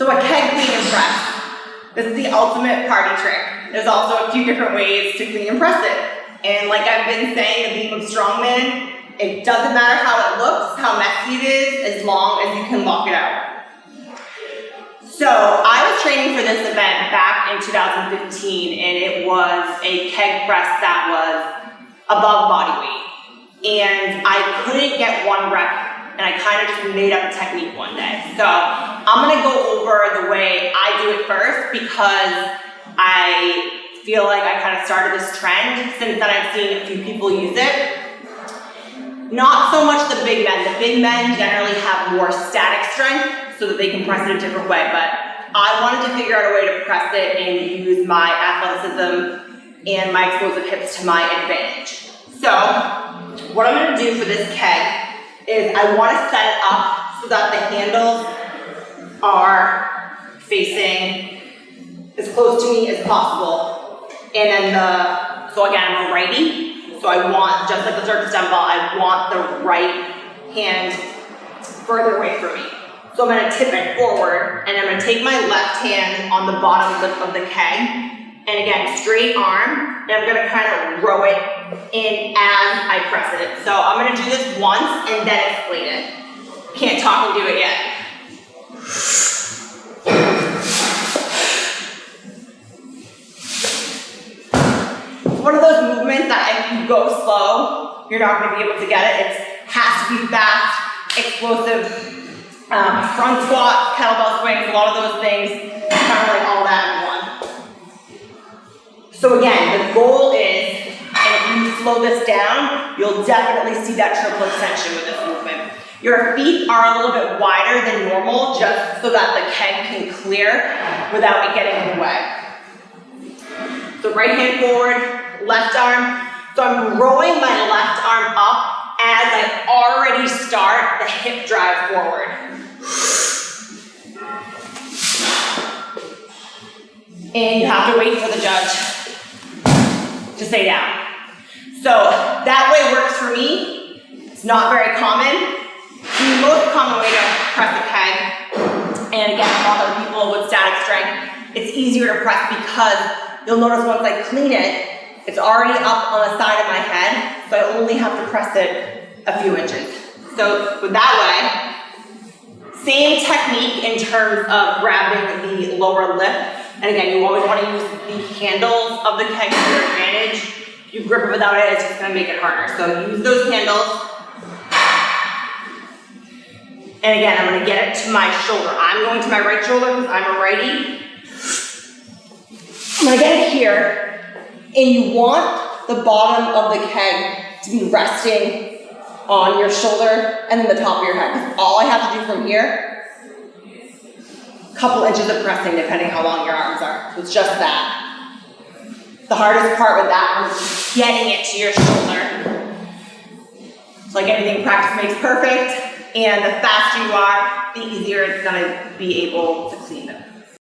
So a keg clean and press. This is the ultimate party trick. There's also a few different ways to clean and press it. And like I've been saying, the theme of strongman, it doesn't matter how it looks, how messy it is, as long as you can lock it out. So I was training for this event back in 2015, and it was a keg press that was above body weight. And I couldn't get one rep, and I kind of just made up a technique one day. So I'm gonna go over the way I do it first because I feel like I kind of started this trend. Since then I've seen a few people use it. Not so much the big men. The big men generally have more static strength so that they can press it a different way, but I wanted to figure out a way to press it and use my athleticism and my explosive hips to my advantage. So what I'm gonna do for this keg is I want to set it up so that the handles are facing as close to me as possible. And then so again, I'm a righty. So I want, just like the circus dumbbell, I want the right hand further away from me. So I'm gonna tip it forward, and I'm gonna take my left hand on the bottom of the keg, and again, straight arm, and I'm gonna kind of row it in as I press it. So I'm gonna do this once and then explain it. Can't talk and do it yet. One of those movements that if you go slow, you're not going to be able to get it. It has to be fast, explosive, front squat, kettlebell swings, a lot of those things, kind of like all that in one. So again, the goal is, and if you slow this down, you'll definitely see that triple extension with this movement. Your feet are a little bit wider than normal, just so that the keg can clear without it getting in the way. So right hand forward, left arm. So I'm rowing my left arm up as I already start the hip drive forward. And you have to wait for the judge to stay down. So that way works for me. It's not very common. The most common way to press a keg, and again, a lot of people with static strength, it's easier to press because you'll notice once I clean it, it's already up on the side of my head, so I only have to press it a few inches. So with that way, same technique in terms of grabbing the lower lip. And again, you always want to use the handles of the keg to your advantage. If you grip it without it, it's just going to make it harder. So use those handles. And again, I'm going to get it to my shoulder. I'm going to my right shoulder because I'm a righty. I'm going to get it here. And you want the bottom of the keg to be resting on your shoulder and then the top of your head. Because all I have to do from here, a couple inches of pressing depending how long your arms are. So it's just that. The hardest part with that one is getting it to your shoulder. It's like anything, practice makes perfect. And the faster you are, the easier it's going to be able to clean them.